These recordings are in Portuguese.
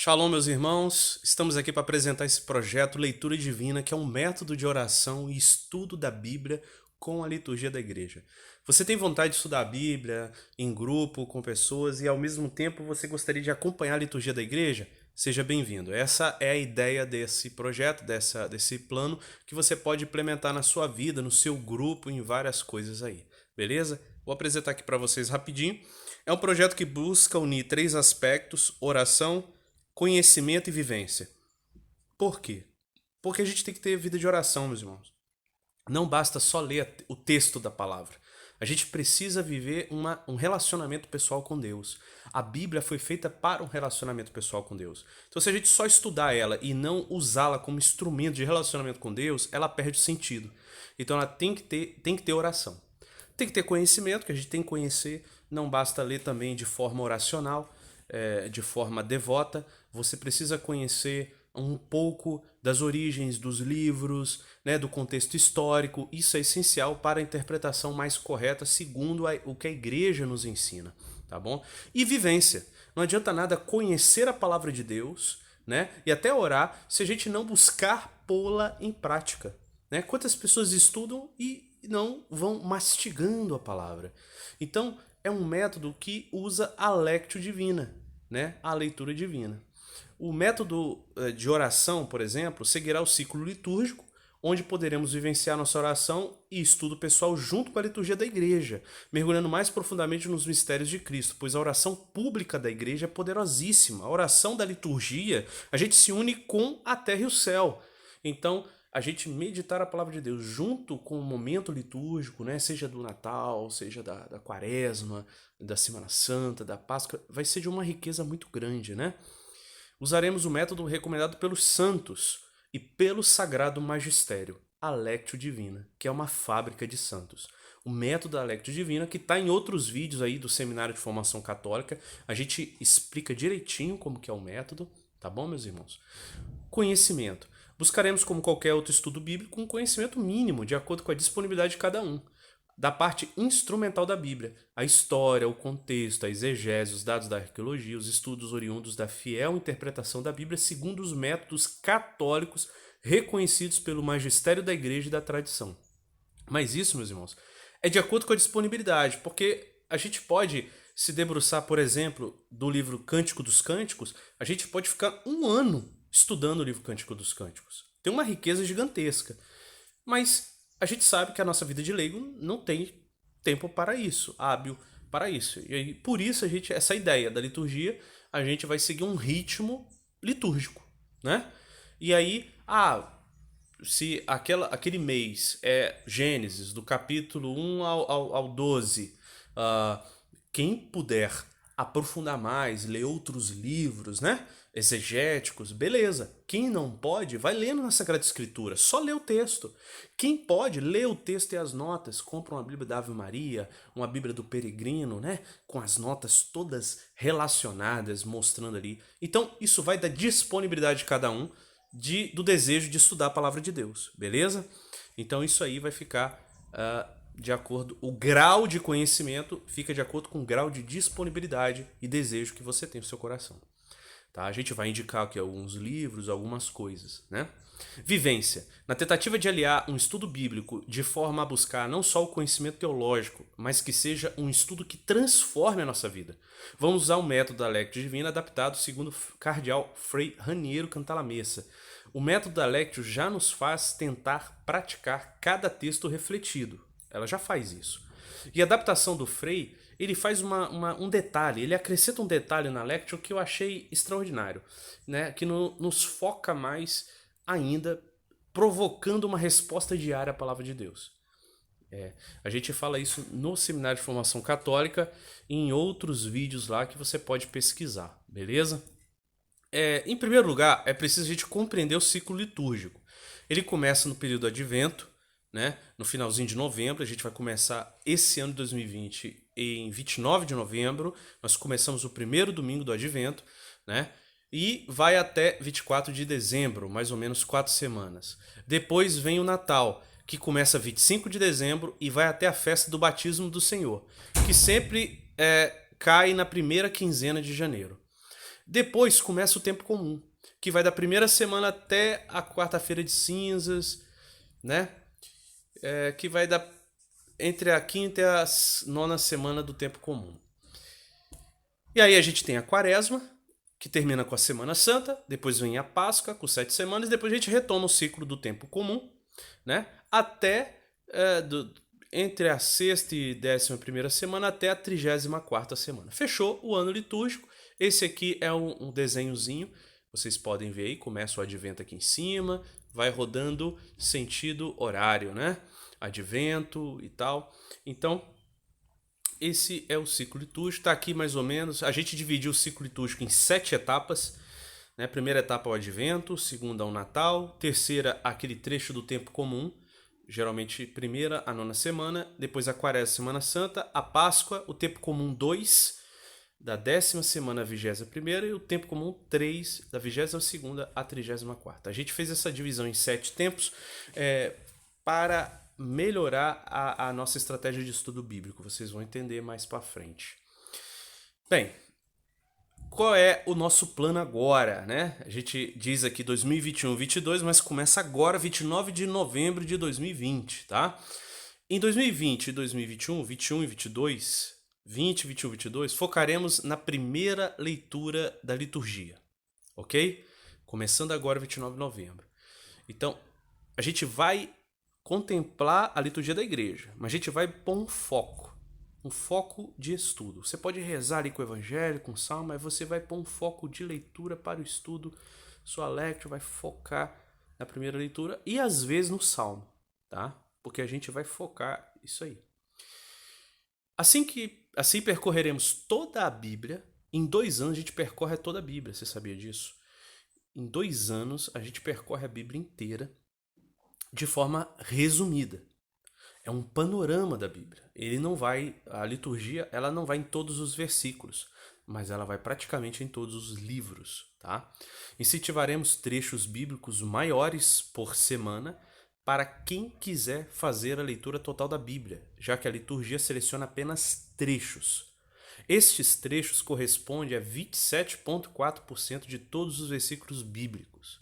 Shalom, meus irmãos. Estamos aqui para apresentar esse projeto Leitura Divina, que é um método de oração e estudo da Bíblia com a liturgia da igreja. Você tem vontade de estudar a Bíblia em grupo, com pessoas, e ao mesmo tempo você gostaria de acompanhar a liturgia da igreja? Seja bem-vindo. Essa é a ideia desse projeto, desse plano, que você pode implementar na sua vida, no seu grupo, em várias coisas aí. Beleza? Vou apresentar aqui para vocês rapidinho. É um projeto que busca unir três aspectos: oração, conhecimento e vivência. Por quê? Porque a gente tem que ter vida de oração, meus irmãos. Não basta só ler o texto da palavra. A gente precisa viver um relacionamento pessoal com Deus. A Bíblia foi feita para um relacionamento pessoal com Deus. Então, se a gente só estudar ela e não usá-la como instrumento de relacionamento com Deus, ela perde o sentido. Então, ela tem que ter oração. Tem que ter conhecimento, que a gente tem que conhecer. Não basta ler também de forma oracional, de forma devota. Você precisa conhecer um pouco das origens dos livros, né, do contexto histórico. Isso é essencial para a interpretação mais correta, segundo o que a igreja nos ensina, tá bom? E vivência. Não adianta nada conhecer a palavra de Deus, né, e até orar, se a gente não buscar pô-la em prática, né? Quantas pessoas estudam e não vão mastigando a palavra? Então, é um método que usa a lectio divina, né, a leitura divina. O método de oração, por exemplo, seguirá o ciclo litúrgico, onde poderemos vivenciar nossa oração e estudo pessoal junto com a liturgia da igreja, mergulhando mais profundamente nos mistérios de Cristo, pois a oração pública da igreja é poderosíssima. A oração da liturgia, a gente se une com a terra e o céu. Então, a gente meditar a palavra de Deus junto com o momento litúrgico, né, seja do Natal, seja da Quaresma, da Semana Santa, da Páscoa, vai ser de uma riqueza muito grande, né? Usaremos o método recomendado pelos santos e pelo Sagrado Magistério, a Lectio Divina, que é uma fábrica de santos. O método da Lectio Divina, que está em outros vídeos aí do Seminário de Formação Católica, a gente explica direitinho como que é o método, tá bom, meus irmãos? Conhecimento. Buscaremos, como qualquer outro estudo bíblico, um conhecimento mínimo, de acordo com a disponibilidade de cada um. Da parte instrumental da Bíblia, a história, o contexto, a exegese, os dados da arqueologia, os estudos oriundos da fiel interpretação da Bíblia segundo os métodos católicos reconhecidos pelo magistério da igreja e da tradição. Mas isso, meus irmãos, é de acordo com a disponibilidade, porque a gente pode se debruçar, por exemplo, do livro Cântico dos Cânticos, a gente pode ficar um ano estudando o livro Cântico dos Cânticos. Tem uma riqueza gigantesca. Mas a gente sabe que a nossa vida de leigo não tem tempo para isso, hábil para isso. E aí, por isso, essa ideia da liturgia, a gente vai seguir um ritmo litúrgico, né? E aí, se aquele mês é Gênesis, do capítulo 1 ao 12, ah, quem puder aprofundar mais, ler outros livros, né? Exegéticos, beleza. Quem não pode, vai lendo na Sagrada Escritura, só lê o texto. Quem pode, lê o texto e as notas, compra uma Bíblia da Ave Maria, uma Bíblia do Peregrino, né? Com as notas todas relacionadas, mostrando ali. Então, isso vai da disponibilidade de cada um, do desejo de estudar a palavra de Deus, beleza? Então, isso aí vai ficar de acordo, o grau de conhecimento fica de acordo com o grau de disponibilidade e desejo que você tem no seu coração. Tá? A gente vai indicar aqui alguns livros, algumas coisas, né? Vivência. Na tentativa de aliar um estudo bíblico de forma a buscar não só o conhecimento teológico, mas que seja um estudo que transforme a nossa vida. Vamos usar o método da Lectio Divina adaptado segundo o cardeal Frei Raniero Cantalamessa. O método da Lectio já nos faz tentar praticar cada texto refletido. Ela já faz isso. E a adaptação do Frei, ele faz um detalhe, ele acrescenta um detalhe na Lectio que eu achei extraordinário, né? Que nos foca mais ainda, provocando uma resposta diária à palavra de Deus. A gente fala isso no Seminário de Formação Católica e em outros vídeos lá que você pode pesquisar, beleza? Em primeiro lugar, é preciso a gente compreender o ciclo litúrgico. Ele começa no período do Advento, né? No finalzinho de novembro. A gente vai começar esse ano de 2020 em 29 de novembro. Nós começamos o primeiro domingo do Advento, né? E vai até 24 de dezembro, mais ou menos 4 semanas. Depois vem o Natal, que começa 25 de dezembro e vai até a festa do batismo do Senhor, que sempre cai na primeira quinzena de janeiro. Depois começa o tempo comum, que vai da primeira semana até a quarta-feira de cinzas, né? Que vai da entre a quinta e a nona semana do tempo comum. E aí a gente tem a quaresma, que termina com a Semana Santa, depois vem a Páscoa com 7 semanas, depois a gente retoma o ciclo do tempo comum, né? Até entre a sexta e 11ª semana até a 34ª semana. Fechou o ano litúrgico. Esse aqui é um desenhozinho, vocês podem ver aí, começa o advento aqui em cima, vai rodando sentido horário, né? Advento e tal. Então, esse é o ciclo litúrgico, está aqui mais ou menos. A gente dividiu o ciclo litúrgico em 7 etapas. Né? Primeira etapa é o Advento, segunda é o Natal, terceira aquele trecho do tempo comum, geralmente primeira a nona semana, depois a Quaresma, Semana Santa, a Páscoa, o tempo comum 2, da 10ª semana à 21ª, e o tempo comum 3, da 22ª à 34ª. A gente fez essa divisão em 7 tempos para melhorar a nossa estratégia de estudo bíblico. Vocês vão entender mais para frente. Bem, qual é o nosso plano agora, né? A gente diz aqui 2021-22, mas começa agora, 29 de novembro de 2020, tá? Em 2020 e 2021, 21 e 22, 20, 21 e 22, focaremos na primeira leitura da liturgia, ok? Começando agora, 29 de novembro. Então, a gente vai contemplar a liturgia da igreja, mas a gente vai pôr um foco de estudo. Você pode rezar ali com o evangelho, com o salmo, mas você vai pôr um foco de leitura para o estudo. Sua lectio vai focar na primeira leitura e às vezes no salmo, tá? Porque a gente vai focar isso aí. Assim percorreremos toda a Bíblia. Em 2 anos a gente percorre toda a Bíblia, você sabia disso? Em 2 anos a gente percorre a Bíblia inteira de forma resumida. É um panorama da Bíblia. A liturgia, ela não vai em todos os versículos, mas ela vai praticamente em todos os livros, tá? Incentivaremos trechos bíblicos maiores por semana para quem quiser fazer a leitura total da Bíblia, já que a liturgia seleciona apenas trechos. Estes trechos correspondem a 27,4% de todos os versículos bíblicos,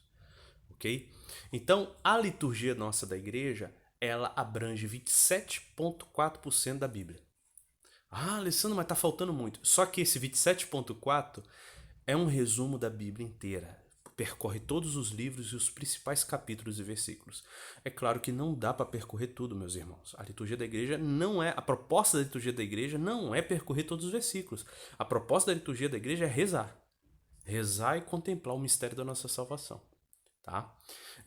ok? Então, a liturgia nossa da igreja, ela abrange 27,4% da Bíblia. Ah, Alessandro, mas tá faltando muito. Só que esse 27,4% é um resumo da Bíblia inteira. Percorre todos os livros e os principais capítulos e versículos. É claro que não dá para percorrer tudo, meus irmãos. A liturgia da igreja não é... A proposta da liturgia da igreja não é percorrer todos os versículos. A proposta da liturgia da igreja é rezar. Rezar e contemplar o mistério da nossa salvação. Tá?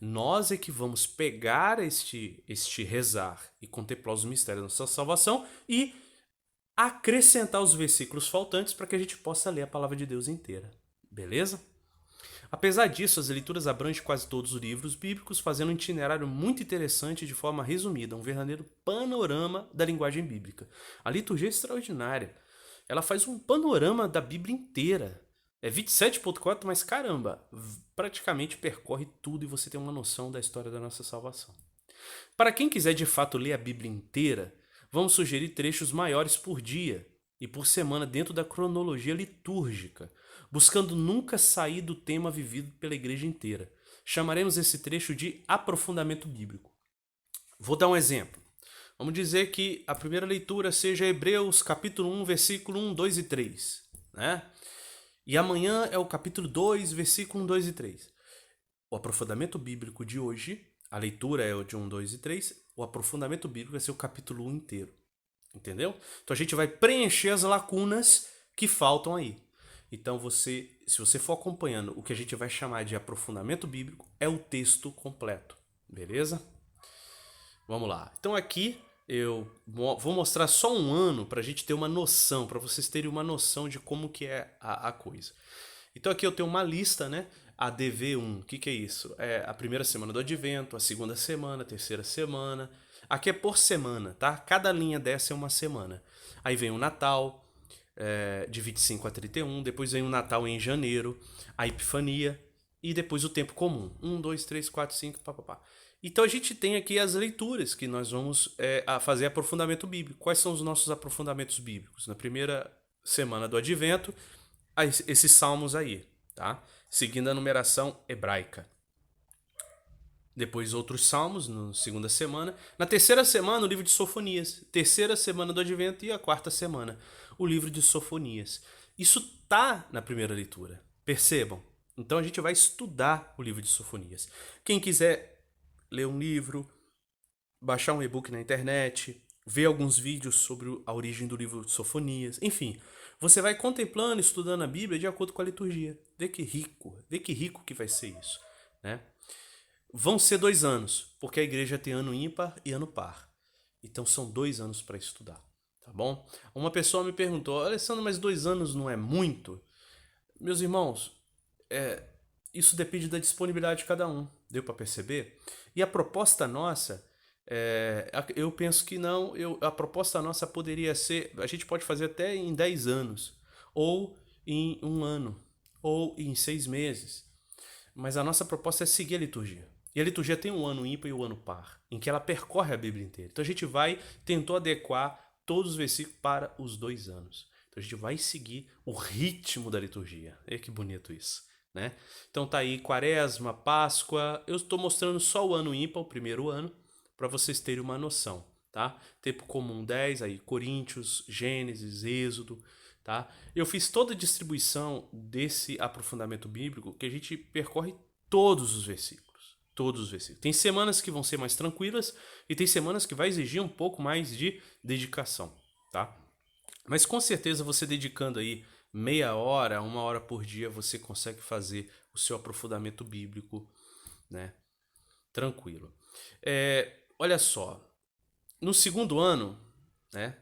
Nós é que vamos pegar este rezar e contemplar os mistérios da nossa salvação e acrescentar os versículos faltantes para que a gente possa ler a palavra de Deus inteira. Beleza? Apesar disso, as leituras abrangem quase todos os livros bíblicos, fazendo um itinerário muito interessante de forma resumida, um verdadeiro panorama da linguagem bíblica. A liturgia é extraordinária. Ela faz um panorama da Bíblia inteira. É 27,4, mas caramba, praticamente percorre tudo e você tem uma noção da história da nossa salvação. Para quem quiser de fato ler a Bíblia inteira, vamos sugerir trechos maiores por dia e por semana dentro da cronologia litúrgica, buscando nunca sair do tema vivido pela igreja inteira. Chamaremos esse trecho de aprofundamento bíblico. Vou dar um exemplo. Vamos dizer que a primeira leitura seja Hebreus capítulo 1, versículo 1, 2 e 3, né? E amanhã é o capítulo 2, versículo 1, 2 e 3. O aprofundamento bíblico de hoje, a leitura é o de 1, 2 e 3, o aprofundamento bíblico vai ser o capítulo 1 inteiro. Entendeu? Então a gente vai preencher as lacunas que faltam aí. Então se você for acompanhando o que a gente vai chamar de aprofundamento bíblico, é o texto completo. Beleza? Vamos lá. Então aqui eu vou mostrar só um ano para a gente ter uma noção, para vocês terem uma noção de como que é a coisa. Então aqui eu tenho uma lista, né? A DV1, o que é isso? É a primeira semana do Advento, a segunda semana, a terceira semana. Aqui é por semana, tá? Cada linha dessa é uma semana. Aí vem o Natal, de 25 a 31, depois vem o Natal em janeiro, a Epifania e depois o tempo comum. 1, 2, 3, 4, 5, papapá. Então a gente tem aqui as leituras que nós vamos fazer aprofundamento bíblico. Quais são os nossos aprofundamentos bíblicos? Na primeira semana do Advento, esses salmos aí, tá? Seguindo a numeração hebraica. Depois outros salmos, na segunda semana. Na terceira semana, o livro de Sofonias. Terceira semana do Advento e a quarta semana, o livro de Sofonias. Isso tá na primeira leitura, percebam? Então a gente vai estudar o livro de Sofonias. Quem quiser ler um livro, baixar um e-book na internet, ver alguns vídeos sobre a origem do livro de Sofonias, enfim, você vai contemplando, estudando a Bíblia de acordo com a liturgia. Vê que rico que vai ser isso, né? Vão ser 2 anos, porque a igreja tem ano ímpar e ano par. Então são 2 anos para estudar, tá bom? Uma pessoa me perguntou, Alessandro, mas 2 anos não é muito? Meus irmãos, isso depende da disponibilidade de cada um, deu para perceber? E a proposta nossa, eu penso que não, a proposta nossa poderia ser, a gente pode fazer até em 10 anos, ou em 1 ano, ou em 6 meses. Mas a nossa proposta é seguir a liturgia. E a liturgia tem um ano ímpar e um ano par, em que ela percorre a Bíblia inteira. Então a gente tentou adequar todos os versículos para os 2 anos. Então a gente vai seguir o ritmo da liturgia. Olha que bonito isso, né? Então tá aí Quaresma, Páscoa. Eu estou mostrando só o ano ímpar, o primeiro ano, para vocês terem uma noção, tá? Tempo comum 10, aí Coríntios, Gênesis, Êxodo, tá? Eu fiz toda a distribuição desse aprofundamento bíblico que a gente percorre todos os versículos. Todos os versículos. Tem semanas que vão ser mais tranquilas e tem semanas que vai exigir um pouco mais de dedicação, tá? Mas com certeza você dedicando aí meia hora, 1 hora por dia, você consegue fazer o seu aprofundamento bíblico, né? Tranquilo. Olha só, no segundo ano, né?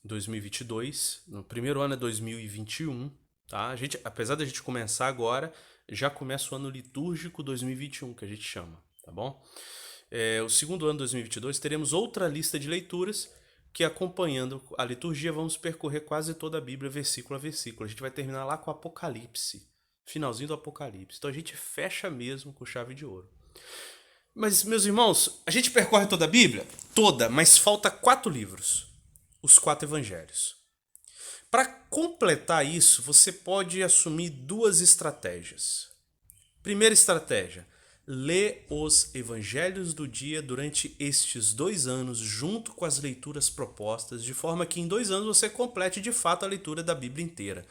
2022, no primeiro ano é 2021, tá? Apesar da gente começar agora, já começa o ano litúrgico 2021, que a gente chama, tá bom? O segundo ano 2022 teremos outra lista de leituras que, acompanhando a liturgia, vamos percorrer quase toda a Bíblia, versículo a versículo. A gente vai terminar lá com o Apocalipse, finalzinho do Apocalipse. Então a gente fecha mesmo com chave de ouro. Mas, meus irmãos, a gente percorre toda a Bíblia? Toda, mas falta 4 livros. Os 4 evangelhos. Para completar isso, você pode assumir 2 estratégias. Primeira estratégia, lê os evangelhos do dia durante estes 2 anos, junto com as leituras propostas, de forma que em 2 anos você complete de fato a leitura da Bíblia inteira.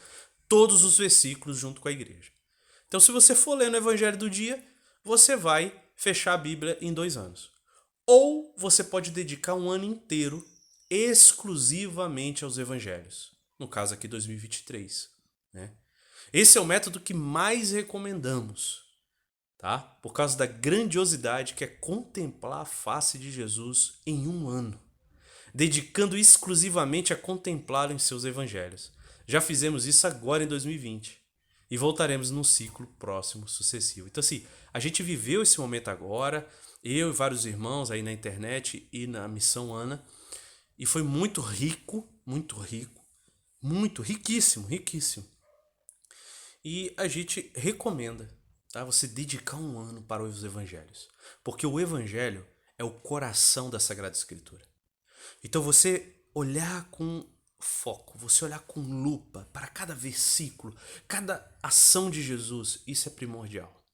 Todos os versículos junto com a igreja. Então, se você for lendo o evangelho do dia, você vai fechar a Bíblia em 2 anos. Ou você pode dedicar um ano inteiro exclusivamente aos evangelhos. No caso aqui 2023, né? Esse é o método que mais recomendamos, tá? Por causa da grandiosidade que é contemplar a face de Jesus em 1 ano, dedicando exclusivamente a contemplá-lo em seus evangelhos. Já fizemos isso agora em 2020 e voltaremos num ciclo próximo, sucessivo. Então assim, a gente viveu esse momento agora, eu e vários irmãos aí na internet e na Missão Ana, e foi muito rico, muito riquíssimo, riquíssimo. E a gente recomenda, tá? Você dedicar 1 ano para os evangelhos, porque o evangelho é o coração da Sagrada Escritura. Então você olhar com foco, você olhar com lupa para cada versículo, cada ação de Jesus, isso é primordial.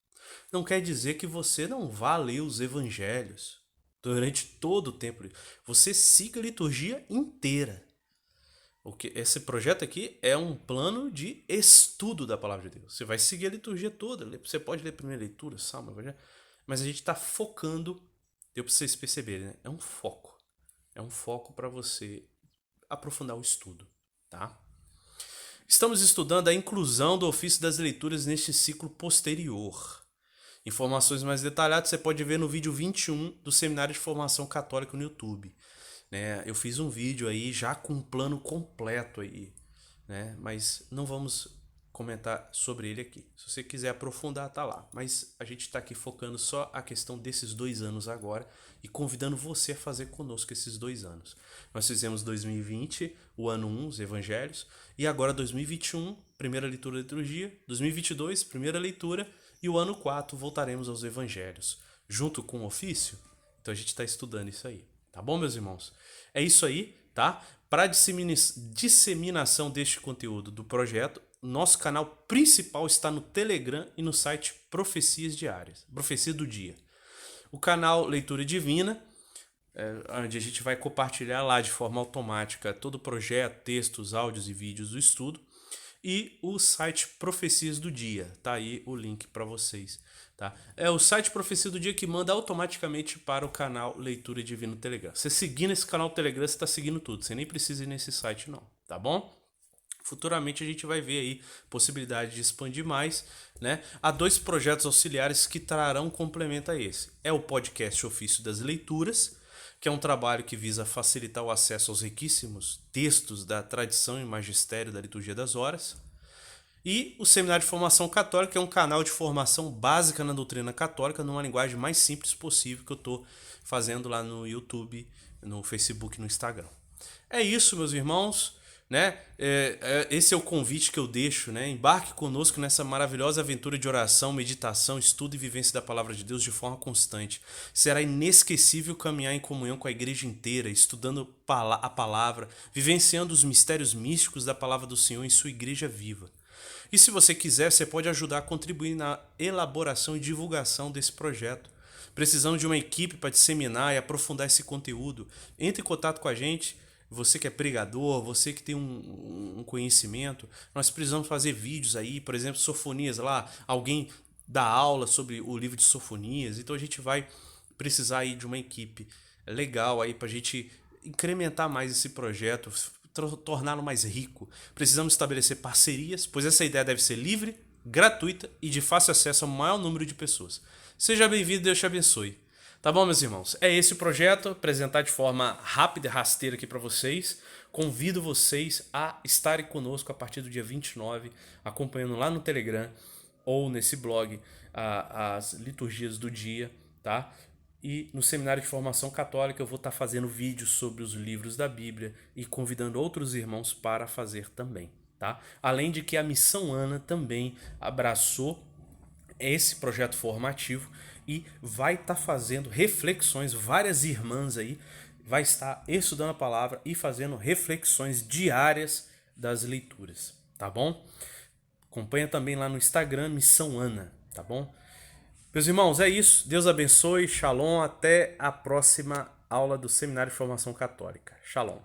Não quer dizer que você não vá ler os evangelhos durante todo o tempo. Você siga a liturgia inteira. Esse projeto aqui é um plano de estudo da palavra de Deus. Você vai seguir a liturgia toda. Você pode ler a primeira leitura, salmo, evangelho, mas a gente está focando, deu para vocês perceberem, né? É um foco. É um foco para você aprofundar o estudo, tá? Estamos estudando a inclusão do ofício das leituras neste ciclo posterior. Informações mais detalhadas você pode ver no vídeo 21 do Seminário de Formação Católica no YouTube. Né? Eu fiz um vídeo aí já com um plano completo aí, né? Mas não vamos comentar sobre ele aqui. Se você quiser aprofundar, tá lá. Mas a gente está aqui focando só a questão desses 2 anos agora e convidando você a fazer conosco esses 2 anos. Nós fizemos 2020, o ano 1, os evangelhos, e agora 2021, primeira leitura da liturgia, 2022, primeira leitura, e o ano 4 voltaremos aos evangelhos, junto com o ofício. Então a gente está estudando isso aí. Tá bom, meus irmãos? É isso aí, tá? Para disseminação deste conteúdo do projeto, nosso canal principal está no Telegram e no site Profecias Diárias, Profecia do Dia. O canal Leitura Divina, onde a gente vai compartilhar lá de forma automática todo o projeto, textos, áudios e vídeos do estudo. E o site Profecias do Dia, tá aí o link para vocês, tá? É o site Profecia do Dia que manda automaticamente para o canal Leitura Divina no Telegram. Você seguindo esse canal Telegram, você está seguindo tudo, você nem precisa ir nesse site não, tá bom? Futuramente a gente vai ver aí possibilidade de expandir mais, né? Há 2 projetos auxiliares que trarão complemento a esse. É o podcast Ofício das Leituras, que é um trabalho que visa facilitar o acesso aos riquíssimos textos da tradição e magistério da Liturgia das Horas. E o Seminário de Formação Católica, que é um canal de formação básica na doutrina católica, numa linguagem mais simples possível, que eu estou fazendo lá no YouTube, no Facebook e no Instagram. É isso, meus irmãos. Né? Esse é o convite que eu deixo, né? Embarque conosco nessa maravilhosa aventura de oração, meditação, estudo e vivência da Palavra de Deus de forma constante. Será inesquecível caminhar em comunhão com a igreja inteira, estudando a palavra, vivenciando os mistérios místicos da Palavra do Senhor em sua igreja viva. E se você quiser, você pode ajudar a contribuir na elaboração e divulgação desse projeto. Precisamos de uma equipe para disseminar e aprofundar esse conteúdo. Entre em contato com a gente. Você que é pregador, você que tem um conhecimento, nós precisamos fazer vídeos aí, por exemplo, Sofonias lá, alguém dá aula sobre o livro de Sofonias, então a gente vai precisar aí de uma equipe legal aí para a gente incrementar mais esse projeto, torná-lo mais rico. Precisamos estabelecer parcerias, pois essa ideia deve ser livre, gratuita e de fácil acesso ao maior número de pessoas. Seja bem-vindo, Deus te abençoe. Tá bom, meus irmãos? É esse o projeto, apresentar de forma rápida e rasteira aqui para vocês. Convido vocês a estarem conosco a partir do dia 29, acompanhando lá no Telegram ou nesse blog as liturgias do dia, tá? E no Seminário de Formação Católica eu vou estar fazendo vídeos sobre os livros da Bíblia e convidando outros irmãos para fazer também, tá? Além de que a Missão Ana também abraçou esse projeto formativo e vai estar fazendo reflexões, várias irmãs aí vai estar estudando a palavra e fazendo reflexões diárias das leituras, tá bom? Acompanha também lá no Instagram Missão Ana, tá bom? Meus irmãos, é isso. Deus abençoe, shalom, até a próxima aula do Seminário de Formação Católica. Shalom.